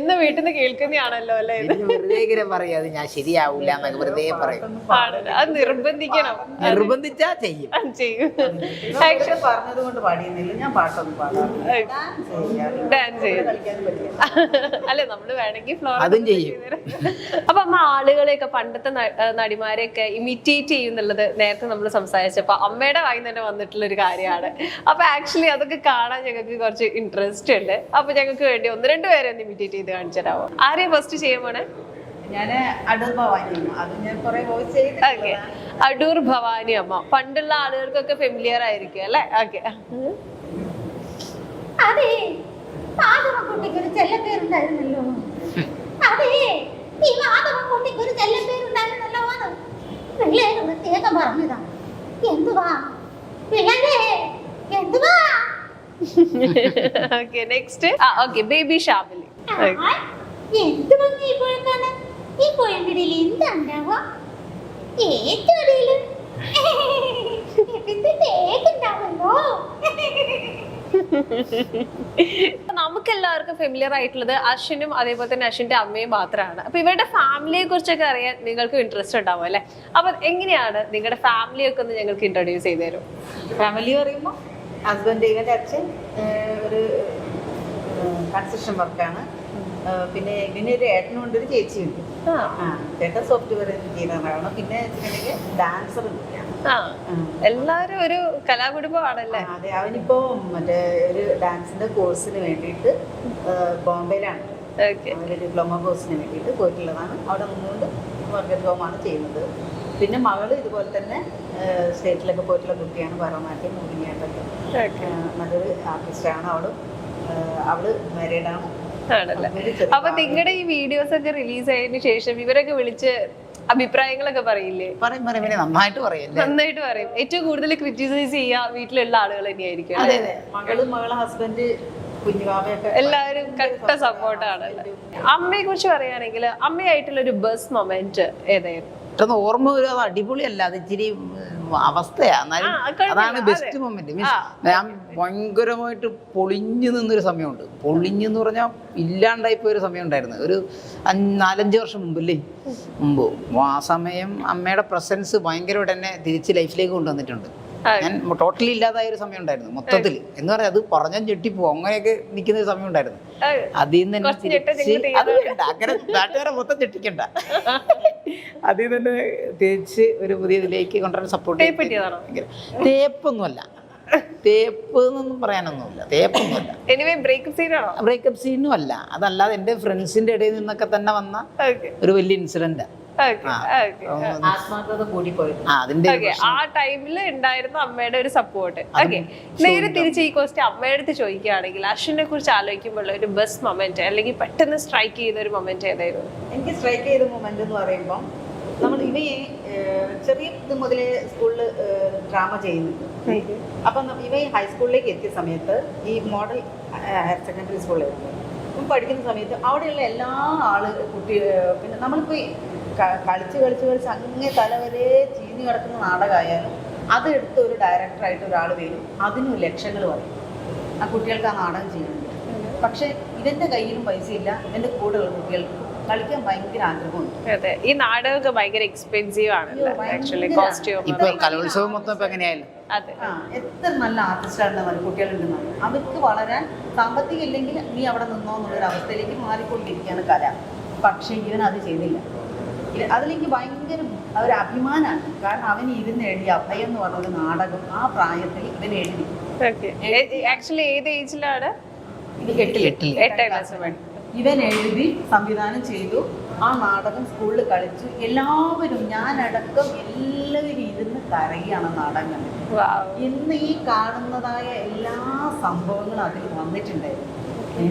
ഇന്ന് വീട്ടിൽ നിന്ന് കേൾക്കുന്നതാണല്ലോ അല്ലേ? വെറുതെ പറയാത് ഞാൻ ശരിയാവൂല എന്നൊക്കെ വെറുതെ പറയും. അത് നിർബന്ധിക്കണം, നിർബന്ധിച്ചാ ചെയ്യും. ചെയ്യും. പറഞ്ഞത് കൊണ്ട് പാടിയുന്നില്ല, ഞാൻ പാട്ടൊന്നും പാടാറില്ല. ഡാൻസ് ചെയ്യും. അല്ലെ, നമ്മള് വേണമെങ്കിൽ ഫ്ലോർ അതും ചെയ്യും. അപ്പൊ അമ്മ ആളുകളെയൊക്കെ പണ്ടത്തെ നടിമാരെയൊക്കെ ഇമിറ്റേറ്റ് ചെയ്യുന്നുള്ളത് നേരത്തെ നമ്മൾ സംസാരിച്ചപ്പോ അമ്മയുടെ വായി തന്നെ വന്നിട്ടുള്ള ഒരു കാര്യമാണ്. അപ്പൊ ആക്ച്വലി അതൊക്കെ കാണാൻ ഞങ്ങൾക്ക് കുറച്ച് ഇൻട്രസ്റ്റ് ഉണ്ട്. അപ്പൊ ഞങ്ങൾക്ക് വേണ്ടി ഒന്ന് രണ്ട് പേരെ ഒന്ന് ഇമിറ്റേറ്റ് ചെയ്ത് കാണിച്ചു തരാമോ? ആരെയും ഫസ്റ്റ് ചെയ്യാൻ പോണേ? ഞാന് അടൂർ ഭവാനി അമ്മ, അത് ഞാൻ കുറെ വോയിസ് ചെയ്തിട്ടുണ്ട്. അടൂർ ഭവാനി അമ്മ പണ്ടുള്ള ആളുകൾക്കൊക്കെ ഫെമിലിയർ ആയിരിക്കും അല്ലെ? ഓക്കെ. അതെ, മാധവൻകുട്ടിക്ക് ഒരു ചെല്ലപ്പേരുണ്ടായിരുന്നല്ലോ. അതെ, ഈ മാധവൻകുട്ടിക്ക് ഒരു ചെല്ലപ്പേരുണ്ടായിരുന്നല്ലോ. പിള്ളേര് പ്രത്യേകം പറഞ്ഞതാ. എന്തുവാ പിള്ളേരെ, എന്തുവാ? Okay, next. Okay, baby Shamili. എന്ത് ഭംഗി ഇപ്പോഴേക്കാണ് ഈ പുഴങ്കടിയിൽ എന്താണ്ടാവുക? ഏറ്റവും അടിയില് ഉണ്ടാവല്ലോ. നമുക്കെല്ലാവർക്കും ഫെമിലിയർ ആയിട്ടുള്ളത് അശ്വിനും അതേപോലെ തന്നെ അശ്വിന്റെ അമ്മയും മാത്രമാണ്. അപ്പൊ ഇവരുടെ ഫാമിലിയെ കുറിച്ചൊക്കെ അറിയാൻ നിങ്ങൾക്ക് ഇൻട്രസ്റ്റ് ഉണ്ടാവും അല്ലെ? അപ്പൊ എങ്ങനെയാണ് നിങ്ങളുടെ ഫാമിലിയൊക്കെ ഒന്ന് ഞങ്ങൾക്ക് ഇൻട്രൊഡ്യൂസ് ചെയ്ത് തരും? ഫാമിലി പറയുമ്പോൾ ഹസ്ബൻഡ്, ഇവന്റെ അച്ഛൻ ഒരു കൺസ്ട്രക്ഷൻ വർക്കാണ്. പിന്നെ ഇവനൊരു ഏട്ടനുണ്ട്, ഒരു ചേച്ചിയുണ്ട്. ചേട്ടൻ സോഫ്റ്റ്വെയർ എഞ്ചിനീയറാണ്. പിന്നെ ഡാൻസർ എല്ലാരും ഒരു കലാകുടുംബമാണല്ലേ? അതെ, അവനിപ്പോ മറ്റേ ഒരു ഡാൻസിന്റെ കോഴ്സിന് വേണ്ടിയിട്ട് ബോംബെയിലാണ്. അവര് ഡിപ്ലോമ കോഴ്സിന് വേണ്ടിയിട്ട് പോയിട്ടുള്ളതാണ്. അവിടെ നിന്നുകൊണ്ട് വർക്ക് അറ്റ് ഹോമാണ് ചെയ്യുന്നത്. പിന്നെ മകള് ഇതുപോലെ തന്നെ സ്റ്റേറ്റിലൊക്കെ പോയിട്ടുള്ള കുട്ടിയാണ്, ഭരതനാട്യം, മോഹിനിയാട്ടമൊക്കെ നല്ലൊരു ആർട്ടിസ്റ്റാണ്. അവള് മാരീഡാണ്. ആണല്ലേ? അപ്പൊ നിങ്ങളുടെ ഈ വീഡിയോസ് ഒക്കെ റിലീസ് ആയതിനു ശേഷം ഇവരൊക്കെ വിളിച്ച് അഭിപ്രായങ്ങളൊക്കെ പറയില്ലേ? പറയും പറയും, പിന്നെ നന്നായിട്ട് പറയല്ലേ? നന്നായിട്ട് പറയും. ഏറ്റവും കൂടുതൽ ക്രിറ്റിസൈസ് ചെയ്യാ വീട്ടിലുള്ള ആളുകൾ തന്നെയായിരിക്കും. മകളെ ഹസ്ബൻഡ്, കുഞ്ഞുവാവയൊക്കെ എല്ലാവരും കട്ട സപ്പോർട്ടാണല്ലേ? അമ്മയെ കുറിച്ച് പറയുകയാണെങ്കിൽ അമ്മയായിട്ടുള്ള ഒരു ബസ് മൊമെന്റ് ഏതായിരുന്നു? പെട്ടെന്ന് ഓർമ്മ വരും. അത് അടിപൊളിയല്ല, അത് ഇച്ചിരി അവസ്ഥയാ. എന്നാലും അതാണ് ബെസ്റ്റ് മൊമെന്റ്. മീൻസ് ഞാൻ ഭയങ്കരമായിട്ട് പൊളിഞ്ഞു നിന്നൊരു സമയമുണ്ട്. പൊളിഞ്ഞെന്ന് പറഞ്ഞാൽ ഇല്ലാണ്ടായി പോയൊരു സമയം ഉണ്ടായിരുന്നു. ഒരു 4-5 വർഷം മുമ്പല്ലേ, ആ സമയം അമ്മയുടെ പ്രസൻസ് ഭയങ്കരമായിട്ട് എന്നെ തിരിച്ച് ലൈഫിലേക്ക് കൊണ്ടുവന്നിട്ടുണ്ട്. ഞാൻ ടോട്ടലി ഇല്ലാതായ ഒരു സമയം ഉണ്ടായിരുന്നു മൊത്തത്തിൽ. എന്ന് പറയാം, അത് പറഞ്ഞാൽ ഞെട്ടിപ്പോ അങ്ങനെയൊക്കെ നിൽക്കുന്ന ഒരു സമയം ഉണ്ടായിരുന്നു. അതിൽ നിന്ന് തന്നെ തിരിച്ച്, അത് വേണ്ട, അങ്ങനെ നാട്ടുകാരെ മൊത്തം ഞെട്ടിക്കണ്ട, അതിൽ നിന്ന് തന്നെ തിരിച്ച് ഒരു പുതിയ ഇതിലേക്ക് കൊണ്ടുവരാൻ സപ്പോർട്ട് ചെയ്യും. തേപ്പൊന്നുമല്ല, തേപ്പ് എന്നൊന്നും പറയാനൊന്നുമില്ല, തേപ്പൊന്നുമല്ല. ബ്രേക്കപ്പ് സീനും അല്ല. അതല്ലാതെ എൻ്റെ ഫ്രണ്ട്സിന്റെ ഇടയിൽ നിന്നൊക്കെ തന്നെ വന്ന ഒരു വലിയ ഇൻസിഡന്റ്. ആത്മാർത്ഥത കൂടിപ്പോയി. ആ ടൈമിൽ ഉണ്ടായിരുന്ന അമ്മയുടെ ഒരു സപ്പോർട്ട്. ഓക്കെ, നേരെ തിരിച്ച് ഈ ക്വസ്റ്റ്യൻ അമ്മയുടെ അടുത്ത് ചോദിക്കുകയാണെങ്കിൽ അശ്വിനെ കുറിച്ച് ആലോചിക്കുമ്പോൾ ഒരു ബെസ്റ്റ് മൊമെന്റ് അല്ലെങ്കിൽ പെട്ടെന്ന് സ്ട്രൈക്ക് ചെയ്ത ഒരു മൊമെന്റ് ഏതായിരുന്നു? എനിക്ക് സ്ട്രൈക്ക് ചെയ്ത മൊമെന്റ് എന്ന് പറയുമ്പോൾ, നമ്മൾ ഇവയെ ചെറിയ ഇത് മുതലേ സ്കൂളിൽ ഡ്രാമ ചെയ്യുന്നുണ്ട്. അപ്പം ഇവ ഹൈസ്കൂളിലേക്ക് എത്തിയ സമയത്ത് ഈ മോഡൽ ഹയർ സെക്കൻഡറി സ്കൂളിലായിരുന്നു പഠിക്കുന്ന സമയത്ത് അവിടെയുള്ള എല്ലാ കുട്ടി, പിന്നെ നമ്മളിപ്പോൾ കളിച്ച് അങ്ങേ തലവരെ ചീഞ്ഞു കിടക്കുന്ന നാടകമായാലും അതെടുത്ത് ഒരു ഡയറക്ടറായിട്ട് ഒരാൾ വരും, അതിനും ലക്ഷങ്ങൾ പറയും ആ കുട്ടികൾക്ക് ആ നാടകം ചെയ്യുന്നുണ്ട്. പക്ഷെ ഇവന്റെ കയ്യിലും പൈസയില്ല, ഇവന്റെ കൂടെയുള്ള കുട്ടികൾക്ക് കളിക്കാൻ ഭയങ്കര ആഗ്രഹമുണ്ട്. അതെ, ഈ നാടകമൊക്കെ ഭയങ്കര എക്സ്പെൻസീവ് ആണ് ആക്ച്വലി. കോസ്റ്റ്യൂം ഇപ്പൊ കലോത്സവം മൊത്തം ഇപ്പൊ എങ്ങനെയായാലും എത്ര നല്ല ആർട്ടിസ്റ്റാണ് കുട്ടികളുണ്ടെന്നാണ്. അവർക്ക് വളരാൻ സാമ്പത്തികം ഇല്ലെങ്കിൽ നീ അവിടെ നിന്നോ എന്നുള്ളൊരു അവസ്ഥയിലേക്ക് മാറിക്കൊണ്ടിരിക്കുകയാണ് കല. പക്ഷെ ഇവൻ അത് ചെയ്തില്ല. അതിലേക്ക് ഭയങ്കര ഒരു അഭിമാനമാണ്. കാരണം അവൻ ഇരുന്ന് എഴുതി അഭയം എന്ന് പറഞ്ഞ ഒരു നാടകം ആ പ്രായത്തിൽ ഇവൻ എഴുതി. ആക്ച്വലി ഏത് ഏജിലാണ്? ഇവൻ എഴുതി സംവിധാനം ചെയ്തു. ആ നാടകം സ്കൂളിൽ കളിച്ചു. എല്ലാവരും, ഞാനടക്കം എല്ലാവരും ഇരുന്ന് കരയാണ് നാടകം. ഇന്ന് ഈ കാണുന്നതായ എല്ലാ സംഭവങ്ങളും അതിൽ വന്നിട്ടുണ്ടായിരുന്നു.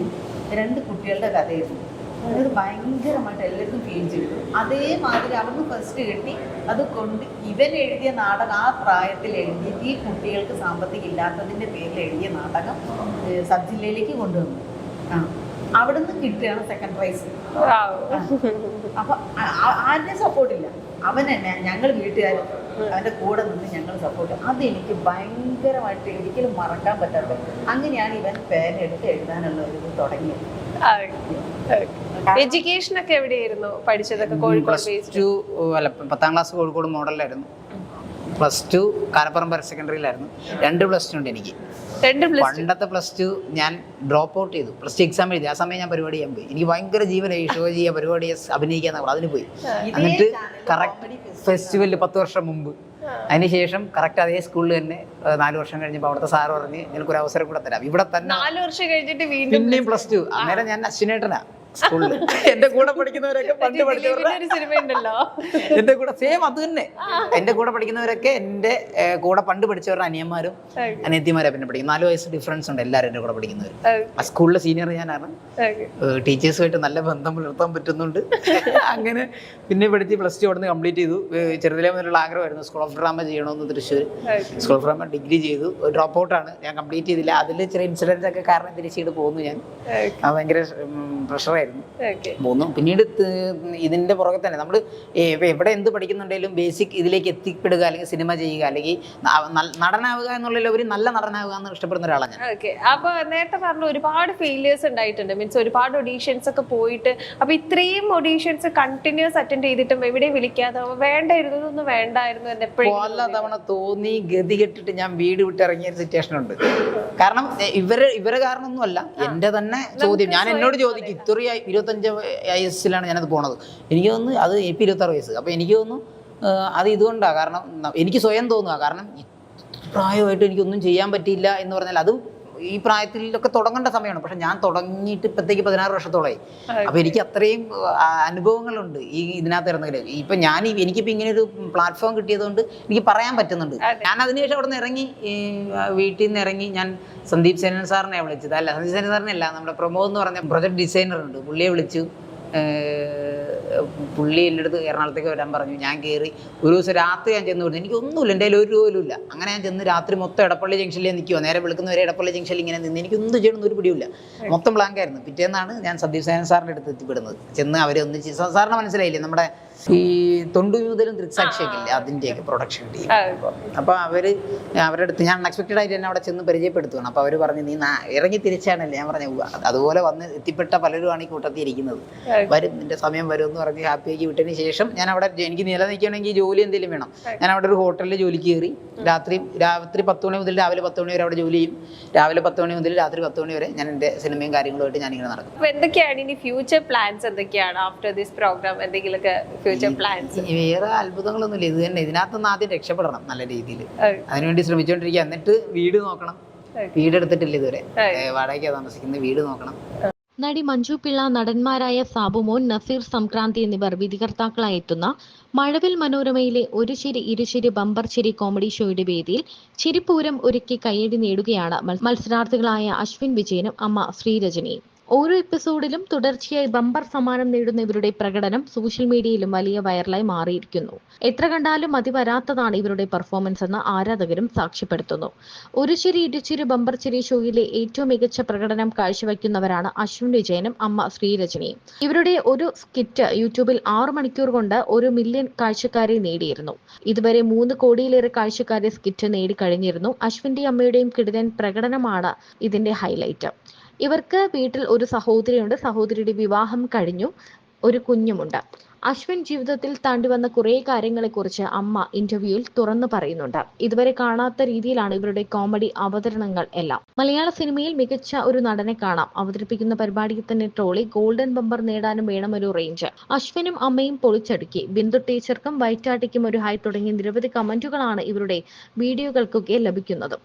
2 കുട്ടികളുടെ കഥയായിരുന്നു. അത് ഭയങ്കരമായിട്ട് എല്ലാവർക്കും ഫീൽ ചെയ്തു. അതേമാതിരി അവർക്ക് ഫസ്റ്റ് കിട്ടി. അതുകൊണ്ട് ഇവൻ എഴുതിയ നാടകം ആ പ്രായത്തിൽ എഴുതി ഈ കുട്ടികൾക്ക് സാമ്പത്തികം ഇല്ലാത്തതിൻ്റെ പേരിൽ എഴുതിയ നാടകം സബ് ജില്ലയിലേക്ക് കൊണ്ടുവന്നു. അവിടെ നിന്ന് കിട്ടുകയാണ് സെക്കൻഡ് പ്രൈസ്. അപ്പൊ ആരുടെയും സപ്പോർട്ടില്ല, അവൻ തന്നെ ഞങ്ങൾ വീട്ടുകാർ അവൻ്റെ കൂടെ നിന്ന് ഞങ്ങൾ സപ്പോർട്ട്. അതെനിക്ക് ഭയങ്കരമായിട്ട് ഒരിക്കലും മറക്കാൻ പറ്റാത്ത. അങ്ങനെയാണ് ഇവൻ പേന എടുത്ത് എഴുതാനുള്ള ഒരു ഇത് തുടങ്ങിയത്. എഡ്യൂക്കേഷൻ ഒക്കെ എവിടെയായിരുന്നു പഠിച്ചതൊക്കെ? Kozhikode plus based? 2 അല്ല 10ാം ക്ലാസ് കോഴിക്കോട് മോഡലിലായിരുന്നു. +2 കാരപ്പുറം ഹയർ സെക്കൻഡറിയിലായിരുന്നു. 2 +2 ഉണ്ട് എനിക്ക്. 2 + 2. പണ്ടത്തെ +2 ഞാൻ ഡ്രോപ്പ് ഔട്ട് ചെയ്തു. +2 എക്സാം എഴുതി. ആ സമയം ഞാൻ പരിപാടി ചെയ്യാൻ പോയി. എനിക്ക് ഭയങ്കര ജീവനായി ഷോ ചെയ്യുക, പരിപാടി അഭിനയിക്കാൻ. അതിന് പോയി. എന്നിട്ട് കറക്റ്റ് ഫെസ്റ്റിവലിൽ 10 വർഷം മുമ്പ്, അതിനുശേഷം കറക്റ്റ് അതേ സ്കൂളിൽ തന്നെ 4 വർഷം കഴിഞ്ഞപ്പോൾ അവിടുത്തെ സാറ് പറഞ്ഞ് നിനക്കൊരു അവസരം കൂടെ തരാം ഇവിടെ തന്നെ. 4 വർഷം കഴിഞ്ഞിട്ട് വീണ്ടും പിന്നെയും +2. അന്നേരം ഞാൻ അശ്വിനേട്ടനാ സ്കൂളിൽ. എന്റെ കൂടെ പഠിക്കുന്നവരൊക്കെ പണ്ട് പഠിച്ചവരുടെ ഒരു സിനിമ ഉണ്ടല്ലോ, എന്റെ കൂടെ സെയിം അത് തന്നെ. എന്റെ കൂടെ പഠിക്കുന്നവരൊക്കെ എന്റെ കൂടെ പണ്ട് പഠിച്ചവരുടെ അനിയന്മാരും അനിയത്തിമാരാ പിന്നെ പഠിക്കും. 4 വയസ്സ് ഡിഫറൻസ് ഉണ്ട് എല്ലാവരും എന്റെ കൂടെ പഠിക്കുന്നവർ. ആ സ്കൂളിലെ സീനിയർ ഞാനാണ്. ടീച്ചേഴ്സുമായിട്ട് നല്ല ബന്ധം പുലർത്താൻ പറ്റുന്നുണ്ട്. അങ്ങനെ പിന്നെ പഠിച്ച് +2 അവിടെ നിന്ന് കംപ്ലീറ്റ് ചെയ്തു. ചെറുതിലേ മുതലുള്ള ആഗ്രഹമായിരുന്നു സ്കൂൾ ഓഫ് ഡ്രാമ ചെയ്യണമെന്ന് Thrissur. School of drama degree ചെയ്തു. ഡ്രോപ്പ് ഔട്ടാണ്, ഞാൻ കംപ്ലീറ്റ് ചെയ്തില്ല. അതിൽ ചെറിയ ഇൻസിഡൻസ് ഒക്കെ കാരണം തിരിച്ചിട്ട് പോകുന്നു ഞാൻ. ഭയങ്കര പ്രഷറായിരുന്നു പോകുന്നു. പിന്നീട് ഇതിന്റെ പുറകെ തന്നെ നമ്മൾ എവിടെ എന്ത് പഠിക്കുന്നുണ്ടെങ്കിലും ബേസിക് ഇതിലേക്ക് എത്തിപ്പെടുക, അല്ലെങ്കിൽ സിനിമ ചെയ്യുക, അല്ലെങ്കിൽ നടനാവുക എന്നുള്ളതിൽ ഒരു നല്ല നടനാവുക എന്ന് ഇഷ്ടപ്പെടുന്ന ഒരാളാണ് ഞാൻ. അപ്പൊ നേരത്തെ പറഞ്ഞ ഒരുപാട് ഫെയിലിയേഴ്സ് ഉണ്ടായിട്ടുണ്ട്, മീൻസ് ഒരുപാട് ഓഡീഷൻസ് ഒക്കെ പോയിട്ട്. അപ്പൊ ഇത്രയും ഓഡീഷൻസ് കണ്ടിന്യൂസ് അറ്റൻഡ് ചെയ്തിട്ടും എവിടെ വിളിക്കാതെ വേണ്ടായിരുന്നു, ഇതൊന്നും വേണ്ടായിരുന്നു എന്ന് എപ്പോഴും പല തവണ തോന്നി. ഗതി കെട്ടിട്ട് ഞാൻ വീട് വിട്ട് ഇറങ്ങിയ സിറ്റുവേഷൻ ഉണ്ട്. കാരണം ഇവരെ കാരണമൊന്നും അല്ല, എന്റെ തന്നെ ചോദ്യം. ഞാൻ എന്നോട് ചോദിക്കും, ഇത്രയും 25 വയസ്സിലാണ് ഞാനത് പോണത്. എനിക്ക് തോന്നുന്നു അത് ഇപ്പം 26 വയസ്സ്. അപ്പോൾ എനിക്ക് തോന്നുന്നു അത് ഇതുകൊണ്ടാണ്. കാരണം എനിക്ക് സ്വയം തോന്നുക, കാരണം പ്രായമായിട്ട് എനിക്കൊന്നും ചെയ്യാൻ പറ്റിയില്ല എന്ന് പറഞ്ഞാൽ അത് ഈ പ്രായത്തിലൊക്കെ തുടങ്ങേണ്ട സമയമാണ്. പക്ഷെ ഞാൻ തുടങ്ങിയിട്ട് ഇപ്പോഴത്തേക്ക് 16 വർഷത്തോളമായി. അപ്പോൾ എനിക്ക് അത്രയും അനുഭവങ്ങളുണ്ട് ഈ ഇതിനകത്ത് ഇറങ്ങുന്നത്. ഇപ്പം എനിക്കിപ്പോൾ ഇങ്ങനെ ഒരു പ്ലാറ്റ്ഫോം കിട്ടിയതുകൊണ്ട് എനിക്ക് പറയാൻ പറ്റുന്നുണ്ട്. ഞാൻ അതിനുശേഷം അവിടെ നിന്ന് ഇറങ്ങി, വീട്ടിൽ നിന്ന് ഇറങ്ങി ഞാൻ സന്ദീപ് സേനൻ സാറിനെ വിളിച്ചത്. അല്ല, സന്ദീപ് സേനൻ സാറിനെ അല്ല, നമ്മുടെ പ്രമോദ് എന്ന് പറഞ്ഞ പ്രൊജക്ട് ഡിസൈനർ ഉണ്ട്, പുള്ളിയെ വിളിച്ചു. പുള്ളി എൻ്റെ അടുത്ത് എറണാകുളത്തേക്ക് വരാൻ പറഞ്ഞു. ഞാൻ കയറി. ഒരു ദിവസം രാത്രി ഞാൻ ചെന്ന് വിടുന്നു, എനിക്കൊന്നുമില്ല, എൻ്റെ കയ്യിൽ ഒരു രൂപയിലും ഇല്ല. അങ്ങനെ ഞാൻ ചെന്ന് രാത്രി മൊത്തം എടപ്പള്ളി ജംഗ്ഷനിൽ നിൽക്കുമോ, നേരെ വിളിക്കുന്നവരെ എടപ്പള്ളി ജംഗ്ഷനിൽ ഇങ്ങനെ നിന്ന് എനിക്കൊന്നും ചെയ്യണമെന്ന് ഒരു പിടിയില്ല. മൊത്തം ബ്ലാങ്ക് ആയിരുന്നു. പിറ്റേന്നാണ് ഞാൻ സന്ദീപ് സേനൻ സാറിൻ്റെ അടുത്ത് എത്തിപ്പെടുന്നത്. ചെന്ന് അവരെ ഒന്നിച്ച്, സാറിന് മനസ്സിലായില്ലേ നമ്മുടെ ഈ തൊണ്ടു മുതലും ദൃക്സാക്ഷിയൊക്കെ ഇല്ലേ, അതിൻ്റെയൊക്കെ പ്രൊഡക്ഷൻ ടീം. അപ്പോൾ അവരുടെ അടുത്ത് ഞാൻ അൺഎക്സ്പെക്റ്റഡ് ആയിട്ട് എന്നെ അവിടെ ചെന്ന് പരിചയപ്പെടുത്തുകയാണ്. അപ്പോൾ അവർ പറഞ്ഞു, നീ ഇറങ്ങി തിരിച്ചാണല്ലേ. ഞാൻ പറഞ്ഞു, അതുപോലെ വന്ന് എത്തിപ്പെട്ട പലരുമാണ് ഈ കൂട്ടത്തിൽ ഇരിക്കുന്നത്, വരും, നിന്റെ സമയം വരും എന്ന് പറഞ്ഞ് ഹാപ്പിയാക്കി വിട്ടതിന് ശേഷം ഞാൻ അവിടെ, എനിക്ക് നിലനിൽക്കണമെങ്കിൽ ജോലി എന്തെങ്കിലും വേണം. ഞാൻ അവിടെ ഒരു ഹോട്ടലിൽ ജോലിക്ക് കയറി. രാത്രി 10 മണി മുതൽ രാവിലെ 10 മണി വരെ അവിടെ ജോലി ചെയ്യും. രാവിലെ 10 മണി മുതൽ രാത്രി 10 മണി വരെ ഞാൻ എൻ്റെ സിനിമയും കാര്യങ്ങളുമായിട്ട് ഞാനിങ്ങനെ നടക്കും. അപ്പോൾ എന്തൊക്കെയാണ് ഇനി ഫ്യൂച്ചർ പ്ലാൻസ്? എന്തൊക്കെയാണ് ആഫ്റ്റർ ദിസ് പ്രോഗ്രാം? എന്തെങ്കിലുമൊക്കെ ഫ്യൂച്ചർ പ്ലാൻസ്? വേറെ അത്ഭുതങ്ങളൊന്നുമില്ല, ഇത് തന്നെ. ഇതിനകത്തുനിന്ന് ആദ്യം രക്ഷപ്പെടണം നല്ല രീതിയിൽ. അതിനുവേണ്ടി ശ്രമിച്ചുകൊണ്ടിരിക്കുക. എന്നിട്ട് വീട് നോക്കണം. വീടെടുത്തിട്ടില്ല ഇതുവരെ, വാടകയ്ക്കാണ് താമസിക്കുന്നത്. വീട് നോക്കണം. നടി മഞ്ജു പിള്ള, നടന്മാരായ സാബുമോൻ, നസീർ സംക്രാന്തി എന്നിവർ വിധികർത്താക്കളായി എത്തുന്ന മഴവിൽ മനോരമയിലെ ഒരു ചിരി ഇരുചിരി ബമ്പർ ചിരി കോമഡി ഷോയുടെ വേദിയിൽ ചിരിപ്പൂരം ഒരുക്കി കയ്യടി നേടുകയാണ് മത്സരാർത്ഥികളായ അശ്വിൻ വിജയനും അമ്മ ശ്രീരജനിയും. ഓരോ എപ്പിസോഡിലും തുടർച്ചയായി ബമ്പർ സമ്മാനം നേടുന്ന ഇവരുടെ പ്രകടനം സോഷ്യൽ മീഡിയയിലും വലിയ വൈറലായി മാറിയിരിക്കുന്നു. എത്ര കണ്ടാലും മതി വരാത്തതാണ് ഇവരുടെ പെർഫോമൻസ് എന്ന് ആരാധകരും സാക്ഷ്യപ്പെടുത്തുന്നു. ഒരു ചിരി ഇരുചിരി ബമ്പർ ചിരി ഷോയിലെ ഏറ്റവും മികച്ച പ്രകടനം കാഴ്ചവെക്കുന്നവരാണ് അശ്വിൻ വിജയനും അമ്മ ശ്രീരജനിയും. ഇവരുടെ ഒരു സ്കിറ്റ് യൂട്യൂബിൽ 6 മണിക്കൂർ കൊണ്ട് 1 മില്യൺ കാഴ്ചക്കാരെ നേടിയിരുന്നു. ഇതുവരെ 3 കോടിയിലേറെ കാഴ്ചക്കാരെ സ്കിറ്റ് നേടിക്കഴിഞ്ഞിരുന്നു. അശ്വിന്റെയും അമ്മയുടെയും കിടിലൻ പ്രകടനമാണ് ഇതിന്റെ ഹൈലൈറ്റ്. ഇവർക്ക് വീട്ടിൽ ഒരു സഹോദരിയുണ്ട്. സഹോദരിയുടെ വിവാഹം കഴിഞ്ഞു, ഒരു കുഞ്ഞുമുണ്ട്. അശ്വിൻ ജീവിതത്തിൽ താണ്ടി വന്ന കുറേ കാര്യങ്ങളെക്കുറിച്ച് അമ്മ ഇന്റർവ്യൂവിൽ തുറന്നു പറയുന്നുണ്ട്. ഇതുവരെ കാണാത്ത രീതിയിലാണ് ഇവരുടെ കോമഡി അവതരണങ്ങൾ എല്ലാം. മലയാള സിനിമയിൽ മികച്ച ഒരു നടനെ കാണാം. അവതരിപ്പിക്കുന്ന പരിപാടിയിൽ തന്നെ ട്രോളി ഗോൾഡൻ ബമ്പർ നേടാനും വേണം ഒരു റേഞ്ച്. അശ്വിനും അമ്മയും പൊളിച്ചടുക്കി. ബിന്ദു ടീച്ചർക്കും വൈറ്റാട്ടിക്കും ഒരു ഹൈ തുടങ്ങിയ നിരവധി കമന്റുകളാണ് ഇവരുടെ വീഡിയോകൾക്കൊക്കെ ലഭിക്കുന്നത്.